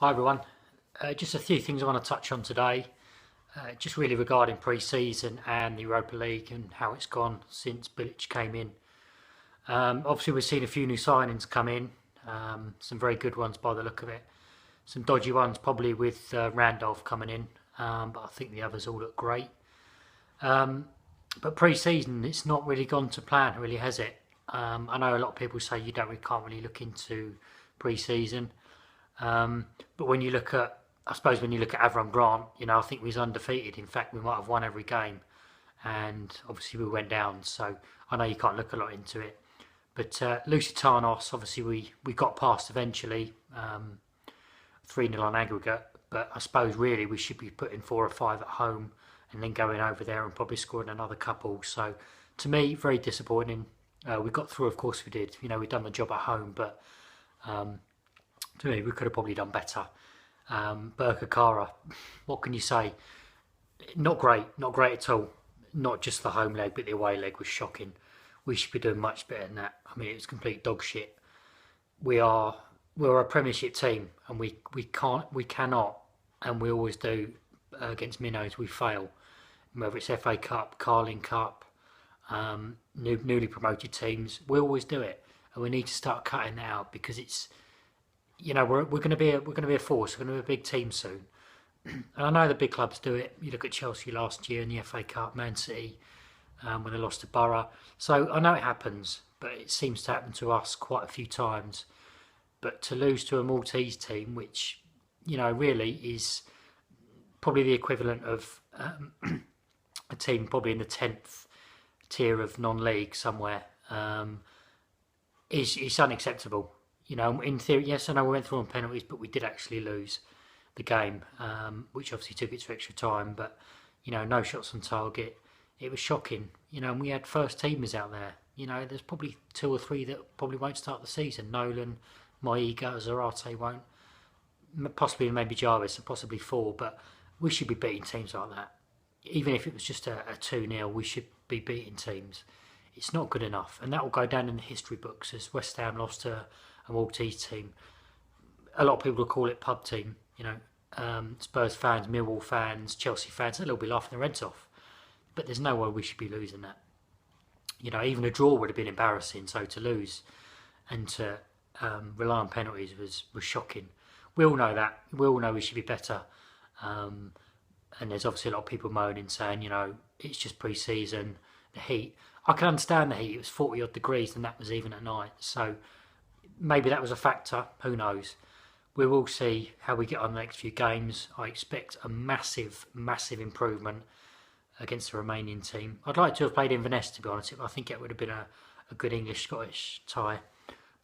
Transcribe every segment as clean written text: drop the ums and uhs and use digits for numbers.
Hi everyone. Just a few things I want to touch on today, just really regarding pre-season and the Europa League and how it's gone since Bilic came in. Obviously, we've seen a few new signings come in, some very good ones by the look of it. Some dodgy ones probably with Randolph coming in, but I think the others all look great. But pre-season, it's not really gone to plan, really, has it? I know a lot of people say can't really look into pre-season. But when you look at, I suppose when you look at Avram Grant, I think we was undefeated. In fact, we might have won every game, and obviously we went down. So I know you can't look a lot into it. But Lusitanos, obviously we got past eventually, 3-0 on aggregate. But I suppose really we should be putting 4 or 5 at home and then going over there and probably scoring another couple. So to me, very disappointing. We got through, of course we did. We've done the job at home, but to me, we could have probably done better. Berkakara, what can you say? Not great, not great at all. Not just the home leg, but the away leg was shocking. We should be doing much better than that. I mean, it was complete dog shit. We're a Premiership team, and we cannot, and we always do against minnows. We fail, whether it's FA Cup, Carling Cup, newly promoted teams. We always do it, and we need to start cutting that out because it's we're going to be a force. We're going to be a big team soon. And I know the big clubs do it. You look at Chelsea last year in the FA Cup, Man City when they lost to Borough. So I know it happens, but it seems to happen to us quite a few times. But to lose to a Maltese team, which really is probably the equivalent of a team probably in the 10th tier of non-league somewhere, is unacceptable. In theory, yes, I know we went through on penalties, but we did actually lose the game, which obviously took it to extra time. But no shots on target. It was shocking. And we had first teamers out there. There's probably 2 or 3 that probably won't start the season. Nolan, Maiga, Zarate won't. Possibly maybe Jarvis, and possibly 4. But we should be beating teams like that. Even if it was just a 2-0, we should be beating teams. It's not good enough, and that will go down in the history books as West Ham lost to a Maltese team. A lot of people will call it pub team. Spurs fans, Millwall fans, Chelsea fans, they'll be laughing their heads off. But there's no way we should be losing that. Even a draw would have been embarrassing. So to lose and to rely on penalties was shocking. We all know that. We all know we should be better. And there's obviously a lot of people moaning, saying, it's just pre-season, the heat. I can understand the heat. It was 40 odd degrees, and that was even at night. So maybe that was a factor. Who knows? We will see how we get on the next few games. I expect a massive, massive improvement against the Romanian team. I'd like to have played Inverness, to be honest. I think it would have been a good English-Scottish tie.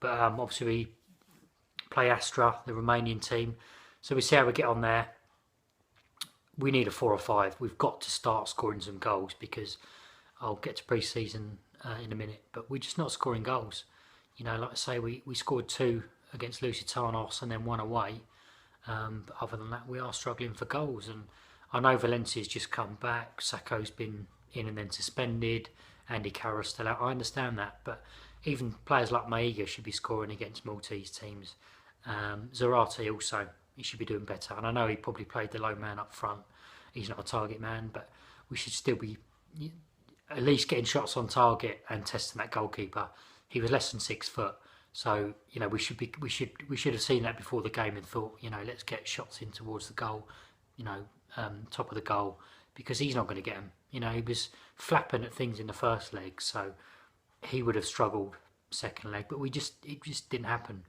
But obviously we play Astra, the Romanian team. So we see how we get on there. We need a 4 or 5. We've got to start scoring some goals because I'll get to pre-season in a minute. But we're just not scoring goals. Like I say, we scored 2 against Lusitanos and then 1 away. But other than that, we are struggling for goals. And I know Valencia's just come back. Sacco's been in and then suspended. Andy Carroll's still out. I understand that. But even players like Maiga should be scoring against Maltese teams. Zarate also, he should be doing better. And I know he probably played the low man up front. He's not a target man, but we should still be at least getting shots on target and testing that goalkeeper. He was less than 6 foot. So we should have seen that before the game and thought, let's get shots in towards the goal, top of the goal, because he's not going to get them. He was flapping at things in the first leg, so he would have struggled second leg, but it just didn't happen.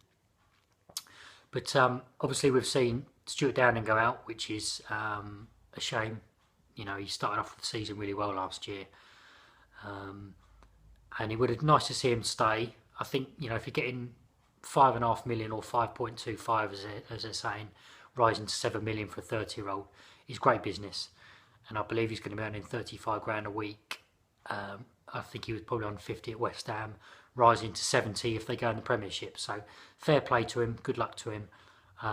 But obviously we've seen Stuart Downing go out, which is a shame. He started off the season really well last year, and it would have nice to see him stay. I think if you're getting 5.5 million or 5.25 as they're saying, rising to 7 million for a 30-year-old, is great business. And I believe he's going to be earning 35 grand a week. I think he was probably on 50 at West Ham, rising to 70 if they go in the Premiership. So fair play to him, good luck to him.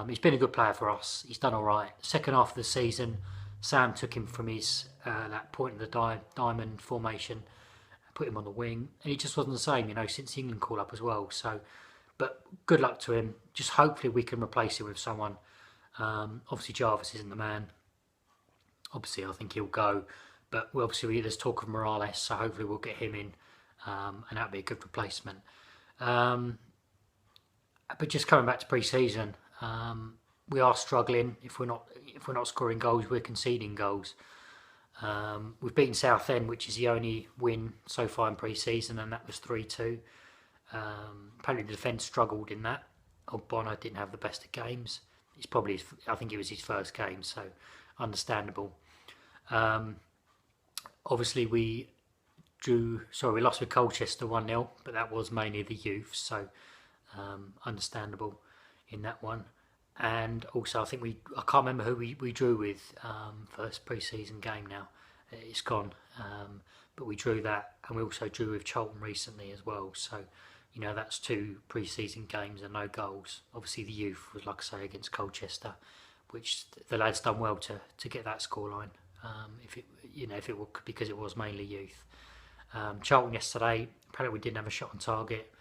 He's been a good player for us. He's done all right. Second half of the season, Sam took him from his that point of the diamond formation, put him on the wing, and he just wasn't the same, since the England call-up as well. So, but good luck to him. Just hopefully we can replace him with someone Obviously Jarvis isn't the man. Obviously I think he'll go, but obviously there's talk of Morales, so hopefully we'll get him in, and that'll be a good replacement. But just coming back to pre-season, we are struggling. If we're not scoring goals, we're conceding goals. We've beaten Southend, which is the only win so far in pre-season, and that was 3-2. Apparently the defence struggled in that. Ogbonna didn't have the best of games. It's probably I think it was his first game, so understandable. Obviously we lost with Colchester 1-0, but that was mainly the youth, so understandable in that one. And also I think I can't remember who we drew with first pre-season game now. It's gone. But we drew that, and we also drew with Charlton recently as well. So, that's 2 pre-season games and no goals. Obviously the youth was, like I say, against Colchester, which the lads done well to get that scoreline. If it were because it was mainly youth. Charlton yesterday, apparently we didn't have a shot on target.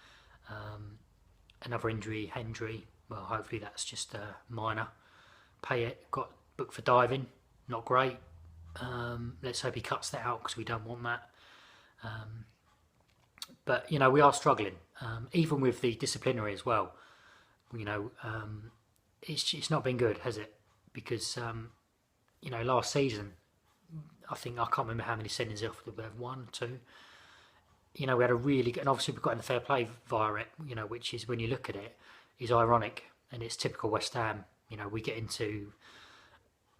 Another injury, Hendry. Well, hopefully that's just minor. Payet got booked for diving, not great. Let's hope he cuts that out because we don't want that. But we are struggling, even with the disciplinary as well. It's not been good, has it? Because last season, I can't remember how many sendings off. We have 1, 2. We had a really good, and obviously we've got in the fair play via it. Which is, when you look at it, is ironic, and it's typical West Ham. We get into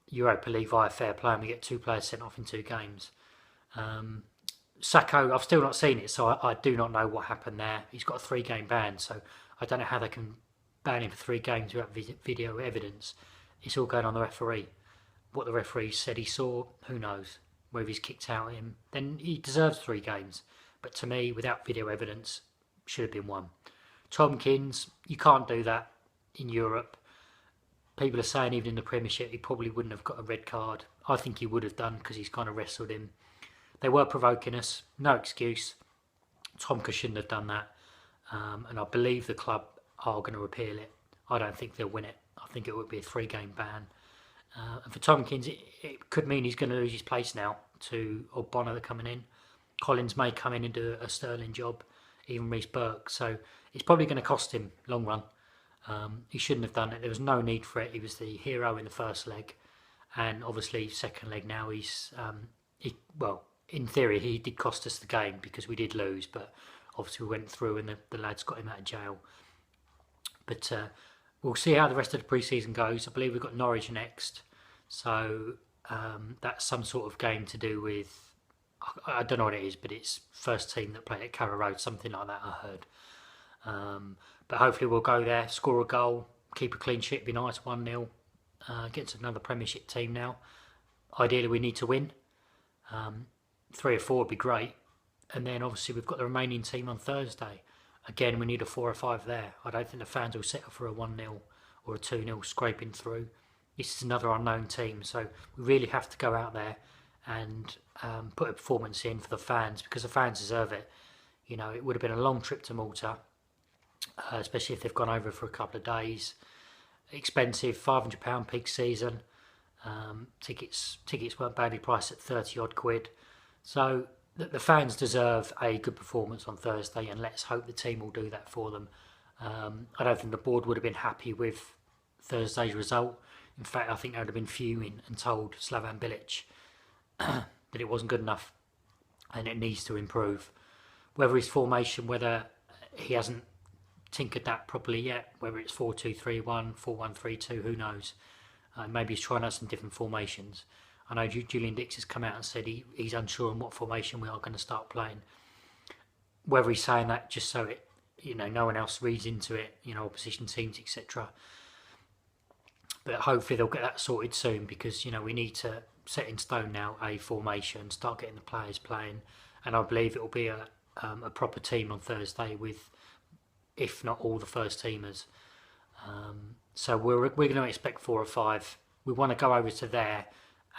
Europa League via fair play and we get 2 players sent off in 2 games. Sacco, I've still not seen it, so I do not know what happened there. He's got a 3-game ban, so I don't know how they can ban him for 3 games without video evidence. It's all going on the referee. What the referee said he saw, who knows? Whether he's kicked out him, then he deserves 3 games. But to me, without video evidence, should have been 1. Tomkins, you can't do that in Europe. People are saying even in the Premiership he probably wouldn't have got a red card. I think he would have done because he's kind of wrestled him. They were provoking us, no excuse. Tomka shouldn't have done that. And I believe the club are going to appeal it. I don't think they'll win it. I think it would be a 3-game ban. And for Tomkins, it could mean he's going to lose his place now to Ogbonna coming in. Collins may come in and do a sterling job, even Reece Burke. So it's probably going to cost him long run. He shouldn't have done it. There was no need for it. He was the hero in the first leg, and obviously second leg now he's in theory he did cost us the game because we did lose, but obviously we went through and the lads got him out of jail. But we'll see how the rest of the pre-season goes. I believe we've got Norwich next, so that's some sort of game to do with, I don't know what it is, but it's first team that played at Carrow Road, something like that I heard. But hopefully we'll go there, score a goal, keep a clean sheet, be nice, 1-0, against another Premiership team now. Ideally we need to win. 3 or 4 would be great. And then obviously we've got the remaining team on Thursday. Again, we need a 4 or 5 there. I don't think the fans will settle for a 1-0 or a 2-0 scraping through. This is another unknown team, so we really have to go out there and put a performance in for the fans, because the fans deserve it. It would have been a long trip to Malta, especially if they've gone over for a couple of days. Expensive, £500 peak season. Tickets weren't badly priced at 30 odd quid. So the fans deserve a good performance on Thursday, and let's hope the team will do that for them. I don't think the board would have been happy with Thursday's result. In fact, I think they would have been fuming and told Slavan Bilic that it wasn't good enough and it needs to improve. Whether his formation, whether he hasn't tinkered that properly yet, whether it's 4-2-3-1, 4-1-3-2, who knows? Maybe he's trying out some different formations. I know Julian Dix has come out and said he's unsure on what formation we are going to start playing. Whether he's saying that just so it, no one else reads into it, opposition teams, etc. But hopefully they'll get that sorted soon, because we need to set in stone now a formation, start getting the players playing, and I believe it will be a proper team on Thursday with, if not all, the first teamers. So we're going to expect 4 or 5. We want to go over to there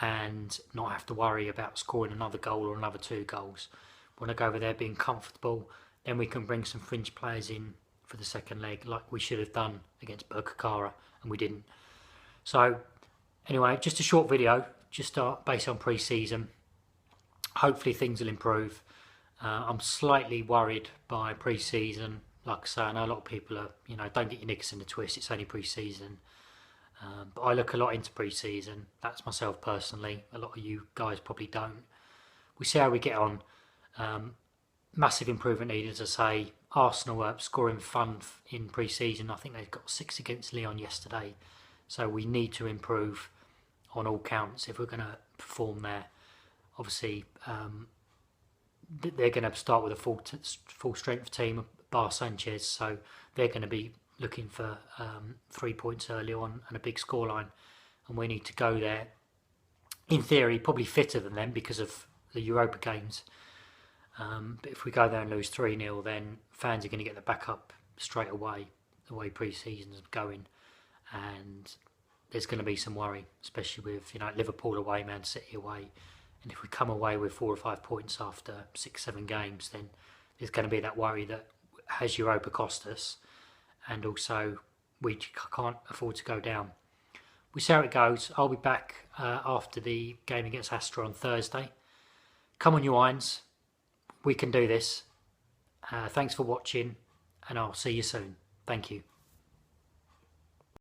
and not have to worry about scoring another goal or another 2 goals. We want to go over there being comfortable. Then we can bring some fringe players in for the second leg, like we should have done against Berkakara, and we didn't. So anyway, just a short video, just based on pre-season. Hopefully things will improve. I'm slightly worried by pre-season. Like I say, I know a lot of people are, don't get your knickers in the twist, it's only pre-season. But I look a lot into pre-season. That's myself personally. A lot of you guys probably don't. We see how we get on. Massive improvement needed, as I say. Arsenal are scoring fun in pre-season. I think they've got 6 against Lyon yesterday. So we need to improve on all counts if we're going to perform there. Obviously, they're going to start with a full strength team, bar Sanchez. So they're going to be looking for 3 points early on and a big scoreline. And we need to go there, in theory, probably fitter than them because of the Europa games. But if we go there and lose 3-0, then fans are going to get the back up straight away, the way pre-season's going. And there's going to be some worry, especially with Liverpool away, Man City away. And if we come away with 4 or 5 points after 6-7 games, then there's going to be that worry that has Europa cost us, and also we can't afford to go down. We see how it goes. I'll be back after the game against Astra on Thursday. Come on, you irons. We can do this. Thanks for watching, and I'll see you soon. Thank you.